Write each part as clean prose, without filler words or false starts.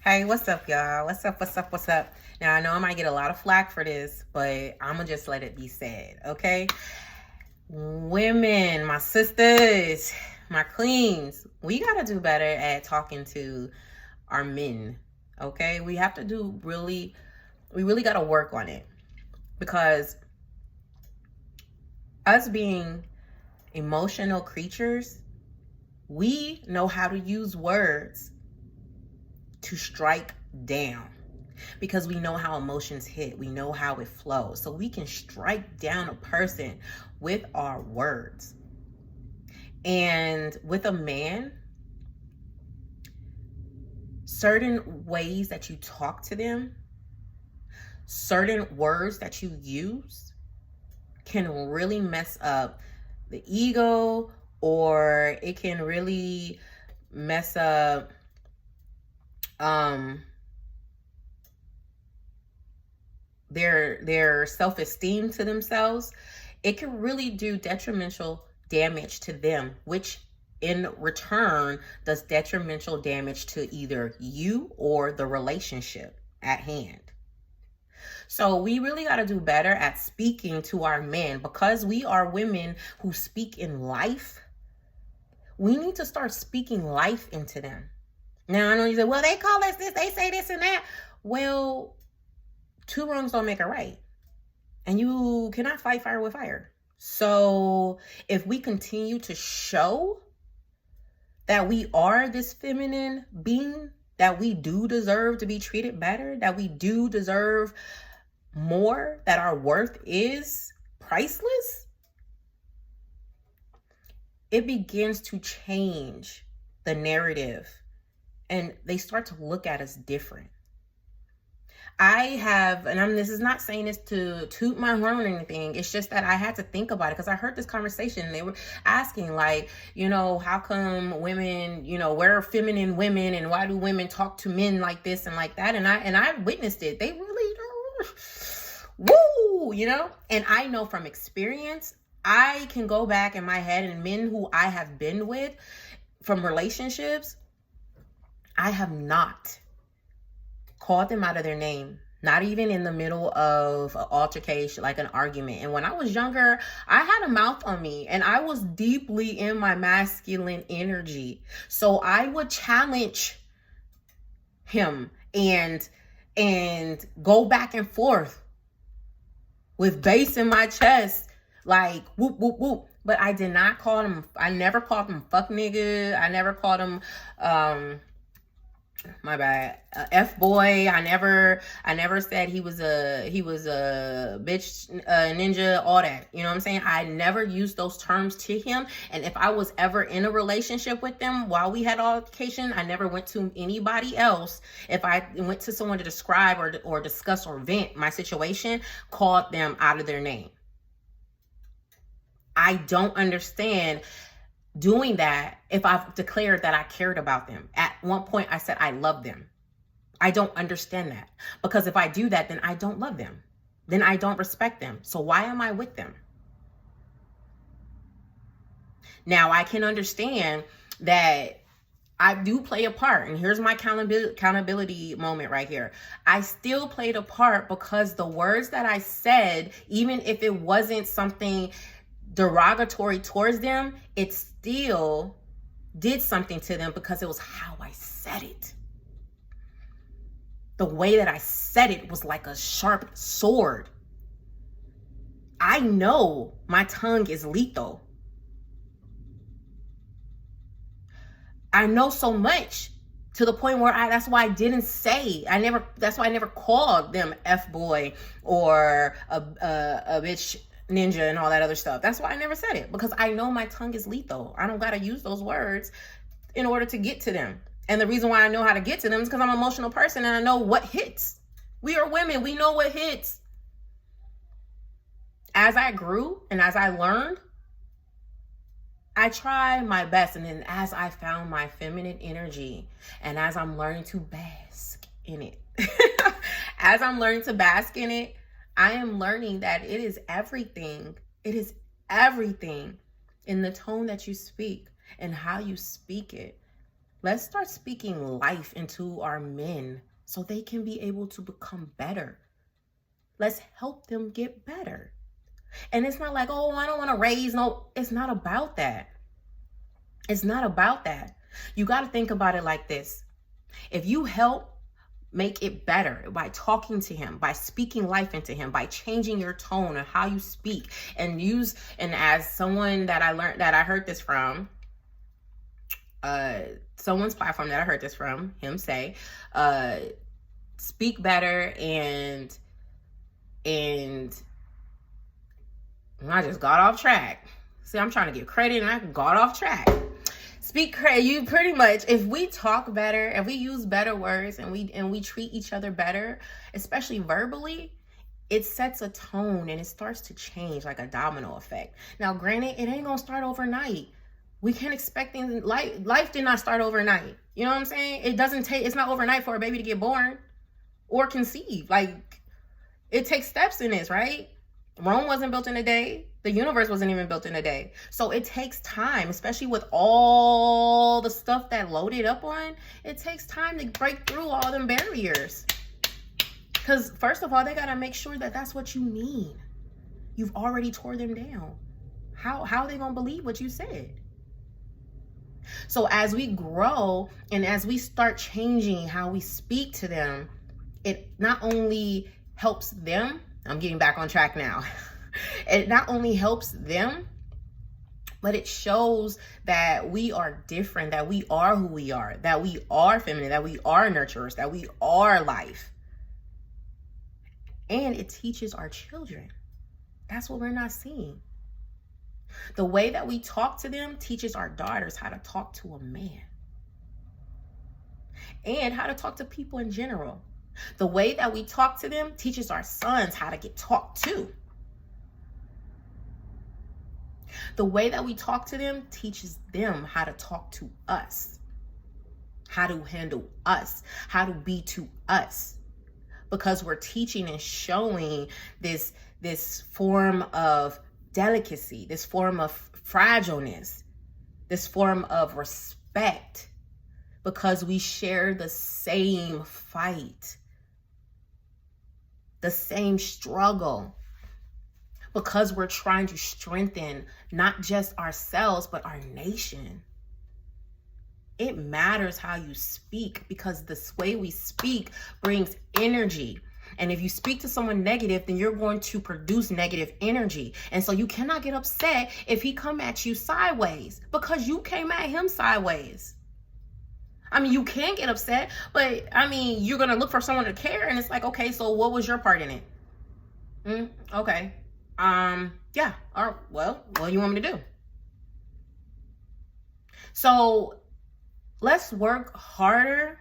Hey, what's up, y'all? What's up? Now, I know I might get a lot of flack for this, but I'm gonna just let it be said, okay? Women, my sisters, my queens, we gotta do better at talking to our men, okay? We have to we really gotta work on it because us being emotional creatures, we know how to use words to strike down because we know how emotions hit. We know how it flows. So we can strike down a person with our words. And with a man, certain ways that you talk to them, certain words that you use can really mess up the ego, or it can really mess up their self-esteem to themselves. It can really do detrimental damage to them, which in return does detrimental damage to either you or the relationship at hand. So we really got to do better at speaking to our men because we are women who speak in life. We need to start speaking life into them. Now, I know you say, well, they call us this, they say this and that. Well, two wrongs don't make a right. And you cannot fight fire with fire. So if we continue to show that we are this feminine being, that we do deserve to be treated better, that we do deserve more, that our worth is priceless, it begins to change the narrative and they start to look at us different. This is not saying this to toot my horn or anything. It's just that I had to think about it because I heard this conversation. They were asking like, how come women, we're feminine women and why do women talk to men like this and like that? And I witnessed it. They really, woo, and I know from experience, I can go back in my head and men who I have been with from relationships, I have not called them out of their name, not even in the middle of an altercation, like an argument. And when I was younger, I had a mouth on me and I was deeply in my masculine energy. So I would challenge him and go back and forth with bass in my chest, like whoop, whoop, whoop. But I did not call him, I never called him fuck nigga. I never called him, my bad, F boy. I never said he was a bitch, ninja, all that. You know what I'm saying? I never used those terms to him. And if I was ever in a relationship with them while we had altercation, I never went to anybody else. If I went to someone to describe or discuss or vent my situation, called them out of their name. I don't understand doing that if I've declared that I cared about them. At one point, I said I love them. I don't understand that. Because if I do that, then I don't love them. Then I don't respect them. So why am I with them? Now, I can understand that I do play a part. And here's my accountability moment right here. I still played a part because the words that I said, even if it wasn't something derogatory towards them, it still did something to them because it was how I said it. The way that I said it was like a sharp sword. I know my tongue is lethal. I know so much to the point where that's why I didn't say, that's why I never called them F boy or a bitch ninja and all that other stuff. That's why I never said it, because I know my tongue is lethal. I don't got to use those words in order to get to them. And the reason why I know how to get to them is because I'm an emotional person and I know what hits. We are women. We know what hits. As I grew and as I learned, I try my best. And then as I found my feminine energy and as I'm learning to bask in it, as I'm learning to bask in it, I am learning that it is everything. It is everything in the tone that you speak and how you speak it. Let's start speaking life into our men so they can be able to become better. Let's help them get better. And it's not like, oh, I don't want to raise. No, it's not about that. It's not about that. You got to think about it like this. If you help make it better by talking to him, by speaking life into him, by changing your tone and how you speak, and as someone that I heard this from, someone's platform that I heard this from, him say, speak better and I just got off track. See, I'm trying to get credit and I got off track. You pretty much, if we talk better, if we use better words and we treat each other better, especially verbally, it sets a tone and it starts to change like a domino effect. Now, granted, it ain't gonna start overnight. We can't expect things. Life did not start overnight. You know what I'm saying? It's not overnight for a baby to get born or conceive. Like, it takes steps in this, right? Rome wasn't built in a day. The universe wasn't even built in a day. So it takes time, especially with all the stuff that loaded up on. It takes time to break through all them barriers. Because first of all, they got to make sure that that's what you mean. You've already tore them down. How are they going to believe what you said? So as we grow and as we start changing how we speak to them, it not only helps them. I'm getting back on track now. It not only helps them, but it shows that we are different, that we are who we are, that we are feminine, that we are nurturers, that we are life. And it teaches our children. That's what we're not seeing. The way that we talk to them teaches our daughters how to talk to a man and how to talk to people in general. The way that we talk to them teaches our sons how to get talked to. The way that we talk to them teaches them how to talk to us, how to handle us, how to be to us. Because we're teaching and showing this form of delicacy, this form of fragileness, this form of respect, because we share the same fight, the same struggle, because we're trying to strengthen not just ourselves, but our nation. It matters how you speak, because the way we speak brings energy. And if you speak to someone negative, then you're going to produce negative energy. And so you cannot get upset if he come at you sideways, because you came at him sideways. I mean, you can get upset, but I mean, you're going to look for someone to care. And it's like, okay, so what was your part in it? Okay. Yeah. All right. Well, what do you want me to do? So let's work harder,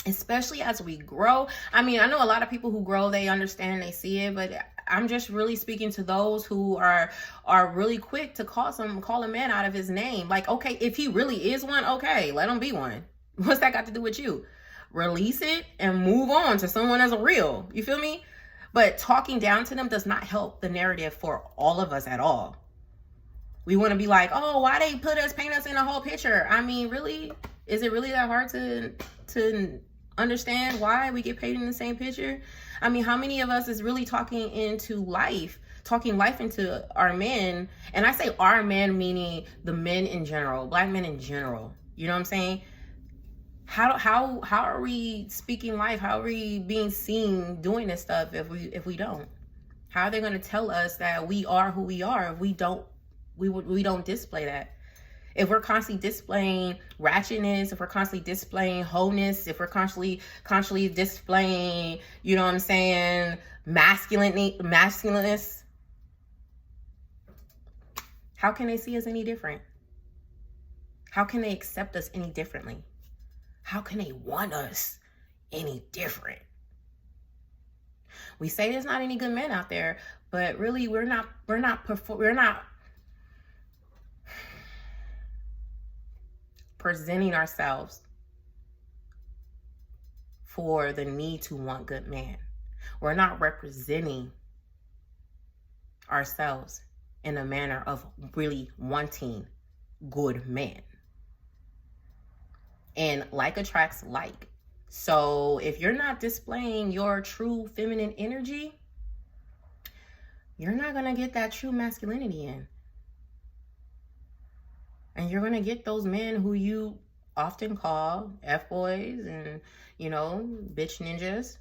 especially as we grow. I mean, I know a lot of people who grow, they understand, they see it, but I'm just really speaking to those who are really quick to call a man out of his name. Like, okay, if he really is one, okay, let him be one. What's that got to do with you? Release it and move on to someone as a real. You feel me? But talking down to them does not help the narrative for all of us at all. We want to be like, oh, why they paint us in a whole picture? I mean, really? Is it really that hard to understand why we get painted in the same picture? I mean, how many of us is really talking life into our men? And I say our men, meaning the men in general, Black men in general. You know what I'm saying? How are we speaking life? How are we being seen doing this stuff if we don't? How are they going to tell us that we are who we are if we don't display that? If we're constantly displaying ratchetness, if we're constantly displaying wholeness, if we're constantly displaying, you know what I'm saying, masculineness, how can they see us any different? How can they accept us any differently? How can they want us any different? We say there's not any good men out there, but really we're not presenting ourselves for the need to want good men. We're not representing ourselves in a manner of really wanting good men. And like attracts like. So if you're not displaying your true feminine energy, you're not going to get that true masculinity in. And you're going to get those men who you often call F-boys and, you know, bitch ninjas.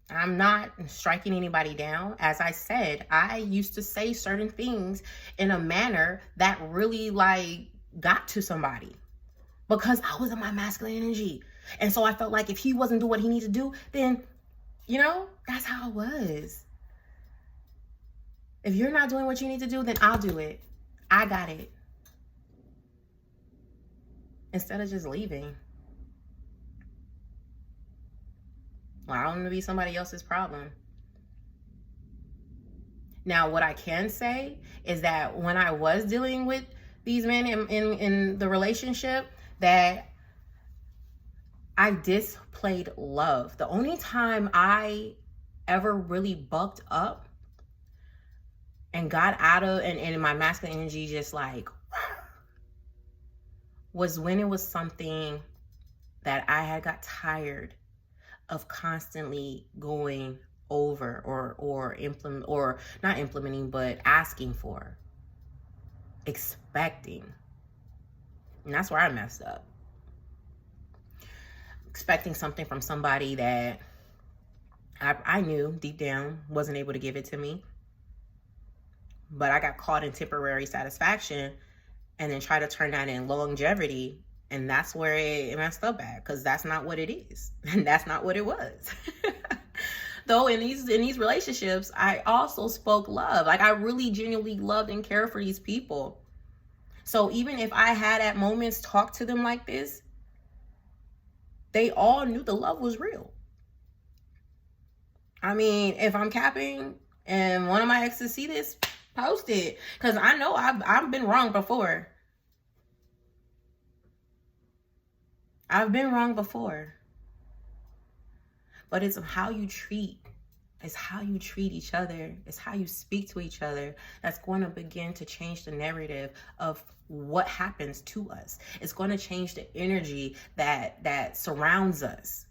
I'm not striking anybody down. As I said, I used to say certain things in a manner that really like got to somebody because I was in my masculine energy. And so I felt like if he wasn't doing what he needed to do, then, you know, that's how it was. If you're not doing what you need to do, then I'll do it. I got it. Instead of just leaving. Allowing them to be somebody else's problem. Now, what I can say is that when I was dealing with these men in the relationship, that I displayed love. The only time I ever really bucked up and got out of, and my masculine energy just like, was when it was something that I had got tired of constantly going over or implement, or not implementing, but asking for, expecting. And that's where I messed up. Expecting something from somebody that I knew deep down wasn't able to give it to me. But I got caught in temporary satisfaction and then try to turn that in longevity. And that's where it messed up at, because that's not what it is. And that's not what it was. Though in these relationships, I also spoke love. Like I really genuinely loved and cared for these people. So even if I had at moments talked to them like this, they all knew the love was real. I mean, if I'm capping and one of my exes see this, post it. Because I know I've been wrong before. I've been wrong before. But it's how you treat. It's how you treat each other. It's how you speak to each other that's going to begin to change the narrative of what happens to us. It's going to change the energy that surrounds us.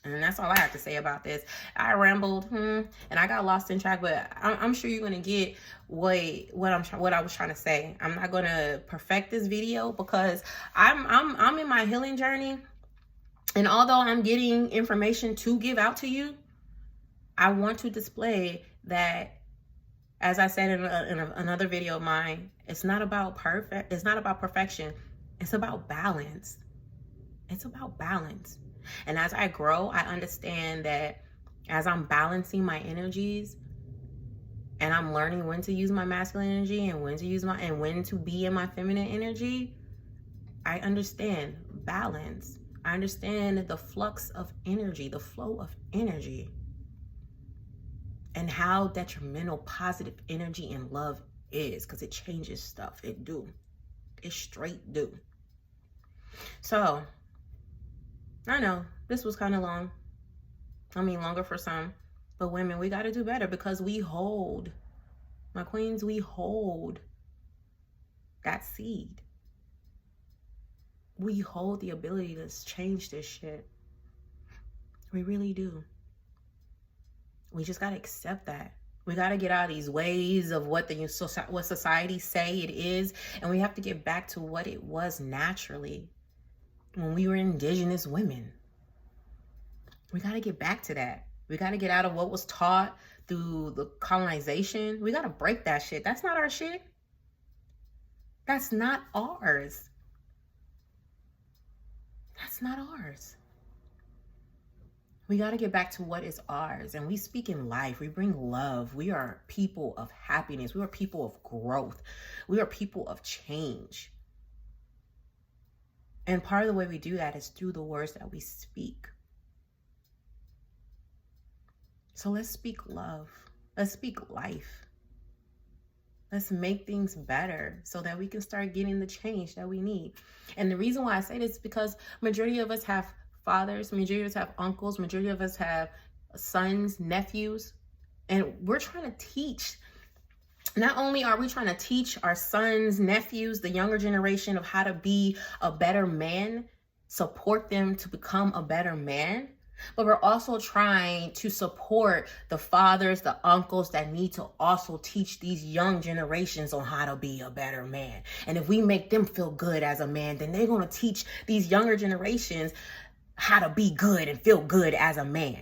And that's all I have to say about this. I rambled, and I got lost in track, but I'm sure you're gonna get what I was trying to say. I'm not gonna perfect this video because I'm in my healing journey, and although I'm getting information to give out to you, I want to display that, as I said in another video of mine, it's not about perfect. It's not about perfection. It's about balance. It's about balance. And as I grow, I understand that as I'm balancing my energies and I'm learning when to use my masculine energy and when to be in my feminine energy, I understand balance. I understand the flux of energy, the flow of energy, and how detrimental positive energy and love is, because it changes stuff. It straight do. So I know this was kind of long. I mean, longer for some. But women, we got to do better, because we hold, my queens, we hold that seed. We hold the ability to change this shit. We really do. We just got to accept that. We got to get out of these ways of what society say it is. And we have to get back to what it was naturally. When we were indigenous women, we got to get back to that. We got to get out of what was taught through the colonization. We got to break that shit. That's not our shit. That's not ours. That's not ours. We got to get back to what is ours. And we speak in life. We bring love. We are people of happiness. We are people of growth. We are people of change. And part of the way we do that is through the words that we speak. So let's speak love. Let's speak life. Let's make things better so that we can start getting the change that we need. And the reason why I say this is because majority of us have fathers, majority of us have uncles, majority of us have sons, nephews, and we're trying to teach Not only are we trying to teach our sons, nephews, the younger generation of how to be a better man, support them to become a better man, but we're also trying to support the fathers, the uncles that need to also teach these young generations on how to be a better man. And if we make them feel good as a man, then they're going to teach these younger generations how to be good and feel good as a man.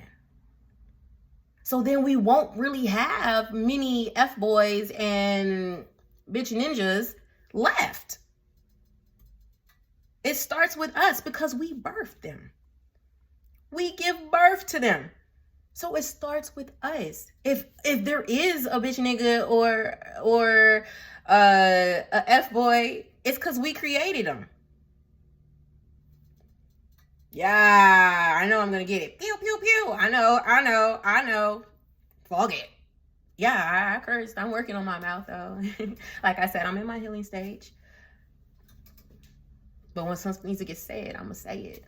So then we won't really have many F-boys and bitch ninjas left. It starts with us because we birthed them. We give birth to them. So it starts with us. If there is a bitch nigga or a F-boy, it's because we created them. Yeah, I know I'm going to get it. Pew, pew, pew. I know. Fog it. Yeah, I cursed. I'm working on my mouth, though. Like I said, I'm in my healing stage. But when something needs to get said, I'm going to say it.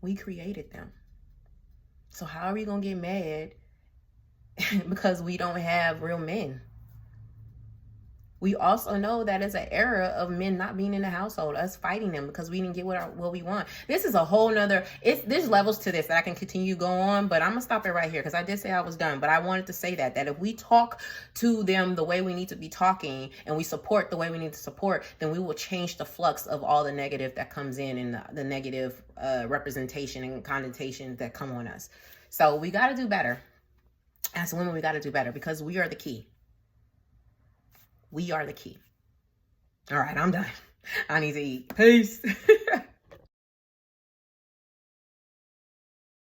We created them. So how are we going to get mad because we don't have real men? We also know that it's an era of men not being in the household, us fighting them because we didn't get what we want. This is a whole nother, there's levels to this that I can continue to go on, but I'm going to stop it right here because I did say I was done. But I wanted to say that if we talk to them the way we need to be talking and we support the way we need to support, then we will change the flux of all the negative that comes in and the negative representation and connotation that come on us. So we got to do better. As women, we got to do better because we are the key. We are the key. All right, I'm done. I need to eat. Peace.